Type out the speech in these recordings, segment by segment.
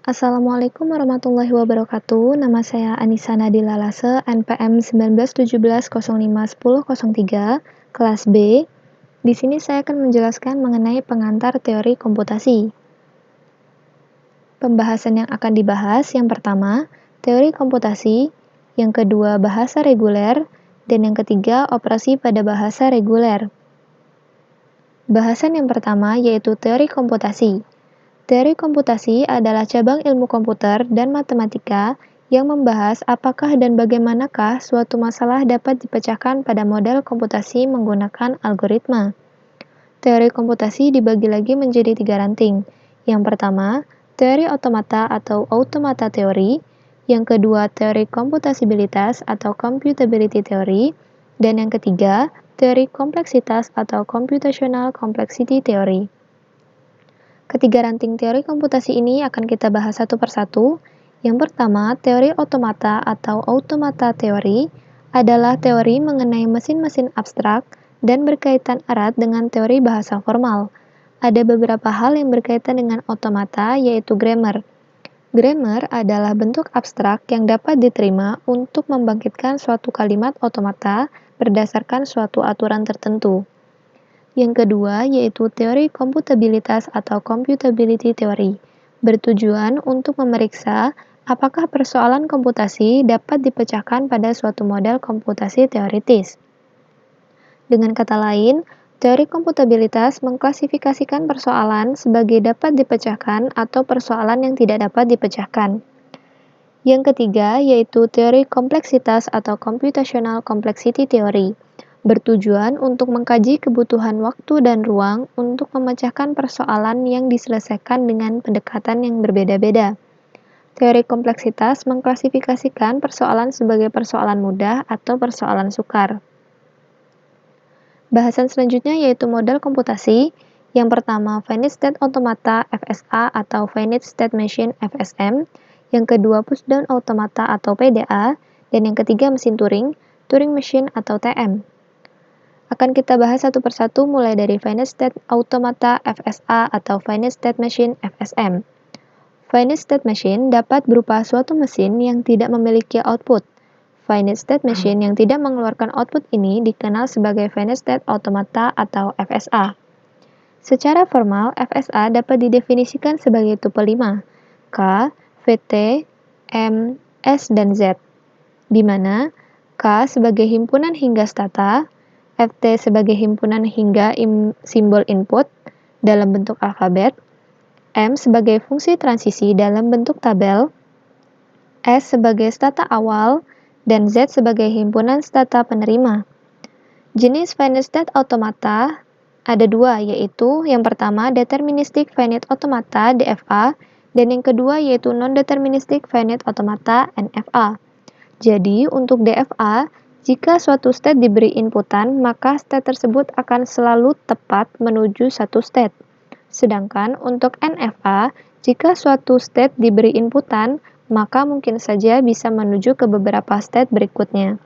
Assalamualaikum warahmatullahi wabarakatuh. Nama saya Anissa Nadila Lase, NPM 1917051003, kelas B. Di sini saya akan menjelaskan mengenai pengantar teori komputasi. Pembahasan yang akan dibahas yang pertama, teori komputasi, yang kedua, bahasa reguler, dan yang ketiga, operasi pada bahasa reguler. Bahasan yang pertama yaitu teori komputasi. Teori komputasi adalah cabang ilmu komputer dan matematika yang membahas apakah dan bagaimanakah suatu masalah dapat dipecahkan pada model komputasi menggunakan algoritma. Teori komputasi dibagi lagi menjadi 3 ranting. Yang pertama, teori otomata atau automata teori. Yang kedua, teori komputasibilitas atau computability theory. Dan yang ketiga, teori kompleksitas atau computational complexity theory. Ketiga ranting teori komputasi ini akan kita bahas satu persatu. Yang pertama, teori otomata atau automata teori adalah teori mengenai mesin-mesin abstrak dan berkaitan erat dengan teori bahasa formal. Ada beberapa hal yang berkaitan dengan otomata, yaitu grammar. Grammar adalah bentuk abstrak yang dapat diterima untuk membangkitkan suatu kalimat otomata berdasarkan suatu aturan tertentu. Yang kedua yaitu teori komputabilitas atau computability theory, bertujuan untuk memeriksa apakah persoalan komputasi dapat dipecahkan pada suatu model komputasi teoritis. Dengan kata lain, teori komputabilitas mengklasifikasikan persoalan sebagai dapat dipecahkan atau persoalan yang tidak dapat dipecahkan. Yang ketiga yaitu teori kompleksitas atau computational complexity theory, bertujuan untuk mengkaji kebutuhan waktu dan ruang untuk memecahkan persoalan yang diselesaikan dengan pendekatan yang berbeda-beda. Teori kompleksitas mengklasifikasikan persoalan sebagai persoalan mudah atau persoalan sukar. Bahasan selanjutnya yaitu model komputasi. Yang pertama, finite state automata FSA atau finite state machine FSM. Yang kedua, pushdown automata atau PDA. Dan yang ketiga, mesin Turing, Turing machine atau TM. Akan kita bahas satu persatu mulai dari finite state automata FSA atau finite state machine FSM. Finite state machine dapat berupa suatu mesin yang tidak memiliki output. Finite state machine yang tidak mengeluarkan output ini dikenal sebagai finite state automata atau FSA. Secara formal, FSA dapat didefinisikan sebagai tuple 5, K, VT, M, S, dan Z, di mana K sebagai himpunan hingga stata, FT sebagai himpunan hingga simbol input dalam bentuk alfabet, M sebagai fungsi transisi dalam bentuk tabel, S sebagai stata awal, dan Z sebagai himpunan stata penerima. Jenis finite state automata ada 2, yaitu yang pertama deterministic finite automata DFA, dan yang kedua yaitu non-deterministic finite automata NFA. Jadi, untuk DFA, jika suatu state diberi inputan, maka state tersebut akan selalu tepat menuju satu state. Sedangkan untuk NFA, jika suatu state diberi inputan, maka mungkin saja bisa menuju ke beberapa state berikutnya.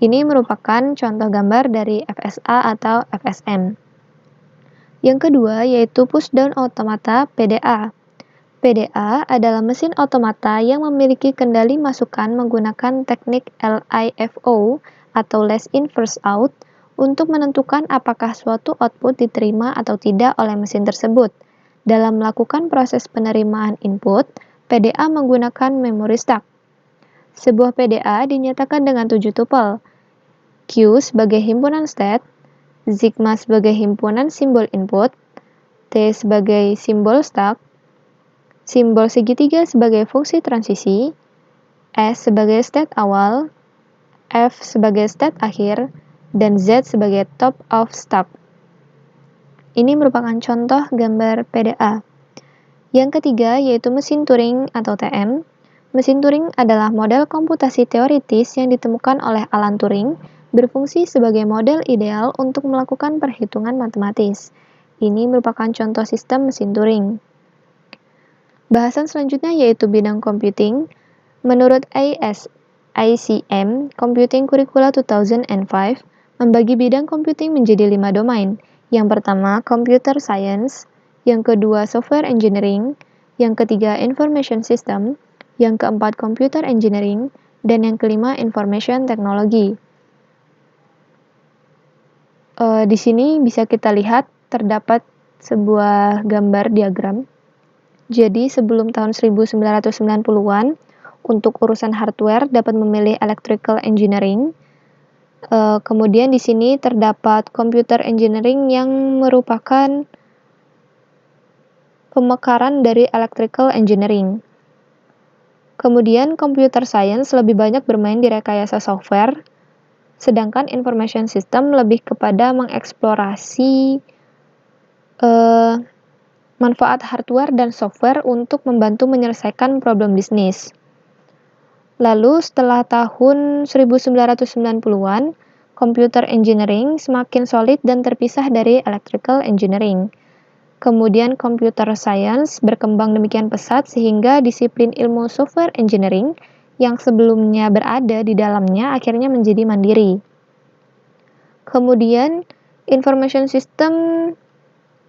Ini merupakan contoh gambar dari FSA atau FSM. Yang kedua yaitu pushdown automata PDA. PDA adalah mesin otomata yang memiliki kendali masukan menggunakan teknik LIFO atau last in first out untuk menentukan apakah suatu output diterima atau tidak oleh mesin tersebut. Dalam melakukan proses penerimaan input, PDA menggunakan memory stack. Sebuah PDA dinyatakan dengan 7 tupel, Q sebagai himpunan state, sigma sebagai himpunan simbol input, T sebagai simbol stack, simbol segitiga sebagai fungsi transisi, S sebagai state awal, F sebagai state akhir, dan Z sebagai top of stack. Ini merupakan contoh gambar PDA. Yang ketiga yaitu mesin Turing atau TM. Mesin Turing adalah model komputasi teoritis yang ditemukan oleh Alan Turing, berfungsi sebagai model ideal untuk melakukan perhitungan matematis. Ini merupakan contoh sistem mesin Turing. Bahasan selanjutnya yaitu bidang computing. Menurut ASICM Computing Curricula 2005, membagi bidang computing menjadi 5 domain. Yang pertama, computer science. Yang kedua, software engineering. Yang ketiga, information system. Yang keempat, computer engineering. Dan yang kelima, information technology. Di sini bisa kita lihat terdapat sebuah gambar diagram. Jadi sebelum tahun 1990-an, untuk urusan hardware dapat memilih electrical engineering. Kemudian di sini terdapat computer engineering yang merupakan pemekaran dari electrical engineering. Kemudian computer science lebih banyak bermain di rekayasa software, sedangkan information system lebih kepada mengeksplorasi manfaat hardware dan software untuk membantu menyelesaikan problem bisnis. Lalu setelah tahun 1990-an, computer engineering semakin solid dan terpisah dari electrical engineering. Kemudian computer science berkembang demikian pesat sehingga disiplin ilmu software engineering yang sebelumnya berada di dalamnya akhirnya menjadi mandiri. Kemudian information system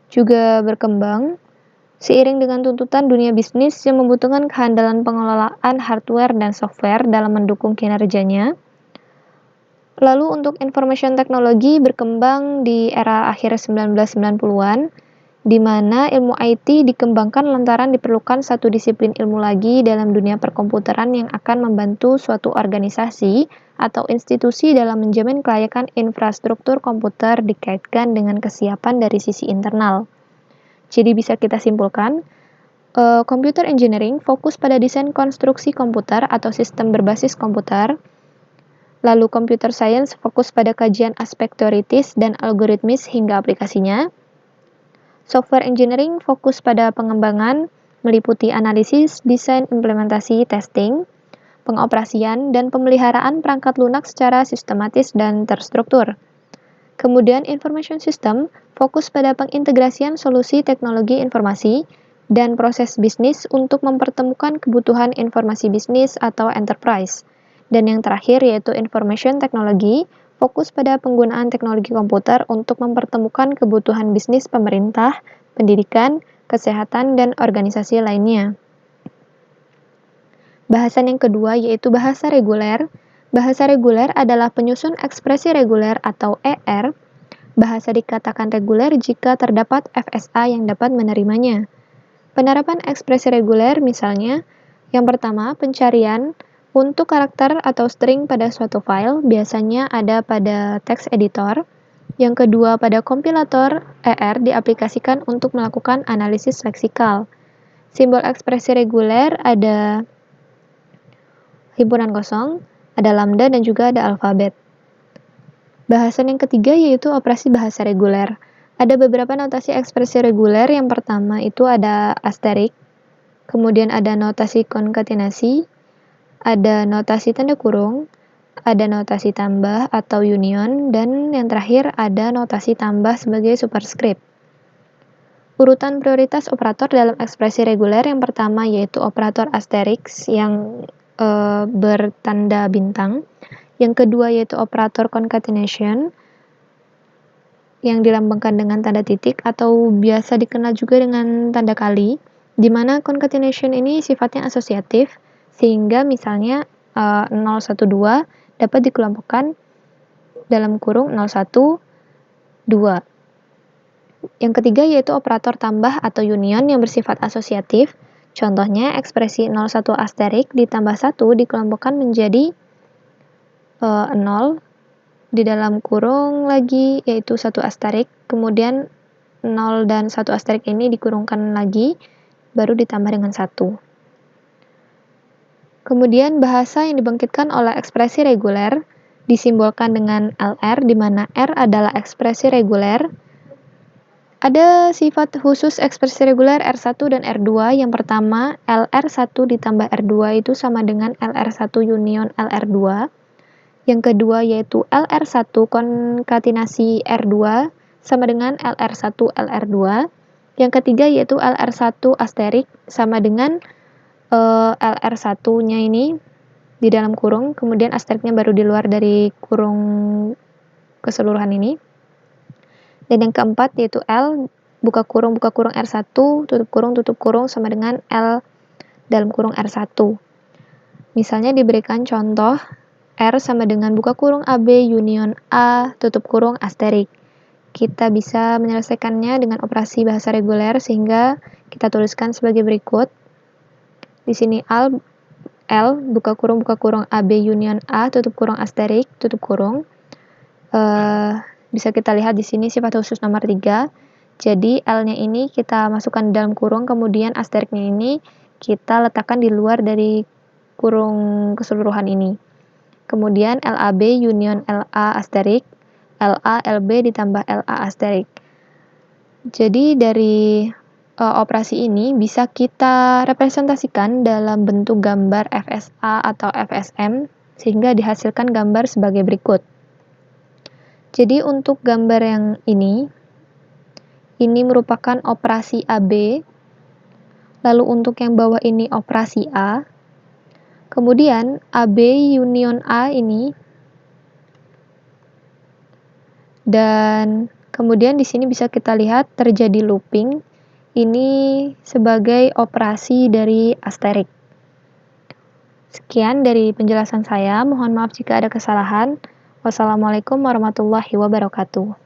juga berkembang seiring dengan tuntutan dunia bisnis yang membutuhkan kehandalan pengelolaan hardware dan software dalam mendukung kinerjanya. Lalu untuk information technology berkembang di era akhir 1990-an, di mana ilmu IT dikembangkan lantaran diperlukan satu disiplin ilmu lagi dalam dunia perkomputeran yang akan membantu suatu organisasi atau institusi dalam menjamin kelayakan infrastruktur komputer dikaitkan dengan kesiapan dari sisi internal. Jadi bisa kita simpulkan, computer engineering fokus pada desain konstruksi komputer atau sistem berbasis komputer. Lalu computer science fokus pada kajian aspek teoritis dan algoritmis hingga aplikasinya. Software engineering fokus pada pengembangan, meliputi analisis, desain, implementasi, testing, pengoperasian, dan pemeliharaan perangkat lunak secara sistematis dan terstruktur. Kemudian information system fokus pada pengintegrasian solusi teknologi informasi dan proses bisnis untuk mempertemukan kebutuhan informasi bisnis atau enterprise. Dan yang terakhir yaitu information technology, fokus pada penggunaan teknologi komputer untuk mempertemukan kebutuhan bisnis pemerintah, pendidikan, kesehatan, dan organisasi lainnya. Bahasan yang kedua yaitu bahasa reguler. Bahasa reguler adalah penyusun ekspresi reguler atau ER. Bahasa dikatakan reguler jika terdapat FSA yang dapat menerimanya. Penerapan ekspresi reguler misalnya, yang pertama pencarian untuk karakter atau string pada suatu file biasanya ada pada text editor. Yang kedua pada kompilator, ER diaplikasikan untuk melakukan analisis leksikal. Simbol ekspresi reguler ada himpunan kosong, ada lambda dan juga ada alfabet. Bahasan yang ketiga yaitu operasi bahasa reguler. Ada beberapa notasi ekspresi reguler. Yang pertama itu ada asterik, kemudian ada notasi konkatenasi, ada notasi tanda kurung, ada notasi tambah atau union, dan yang terakhir ada notasi tambah sebagai superscript. Urutan prioritas operator dalam ekspresi reguler yang pertama yaitu operator asterisk yang bertanda bintang. Yang kedua yaitu operator concatenation yang dilambangkan dengan tanda titik atau biasa dikenal juga dengan tanda kali, di mana concatenation ini sifatnya asosiatif sehingga misalnya 012 dapat dikelompokkan dalam kurung 01, 2. Yang ketiga yaitu operator tambah atau union yang bersifat asosiatif. Contohnya ekspresi 01 asterik ditambah 1 dikelompokkan menjadi 0 di dalam kurung lagi yaitu 1 asterik, kemudian 0 dan 1 asterik ini dikurungkan lagi baru ditambah dengan 1. Kemudian bahasa yang dibangkitkan oleh ekspresi reguler disimbolkan dengan LR di mana R adalah ekspresi reguler. Ada sifat khusus ekspresi reguler R1 dan R2. Yang pertama, LR1 ditambah R2 itu sama dengan LR1 union LR2. Yang kedua yaitu LR1 konkatenasi R2 sama dengan LR1 LR2. Yang ketiga yaitu LR1 asterik sama dengan LR1-nya ini di dalam kurung, kemudian asteriknya baru di luar dari kurung keseluruhan ini. Dan yang keempat yaitu L buka kurung R1, tutup kurung sama dengan L dalam kurung R1. Misalnya diberikan contoh R sama dengan buka kurung AB union A, tutup kurung asterik. Kita bisa menyelesaikannya dengan operasi bahasa reguler sehingga kita tuliskan sebagai berikut. Di sini L buka kurung AB union A, tutup kurung asterik, tutup kurung. Bisa kita lihat di sini sifat khusus nomor 3. Jadi L-nya ini kita masukkan dalam kurung, kemudian asteriknya ini kita letakkan di luar dari kurung keseluruhan ini. Kemudian LAB union LA asterik, LA LB ditambah LA asterik. Jadi dari operasi ini bisa kita representasikan dalam bentuk gambar FSA atau FSM sehingga dihasilkan gambar sebagai berikut. Jadi untuk gambar yang ini merupakan operasi AB, lalu untuk yang bawah ini operasi A, kemudian AB union A ini, dan kemudian di sini bisa kita lihat terjadi looping, ini sebagai operasi dari asterik. Sekian dari penjelasan saya, mohon maaf jika ada kesalahan. Wassalamualaikum warahmatullahi wabarakatuh.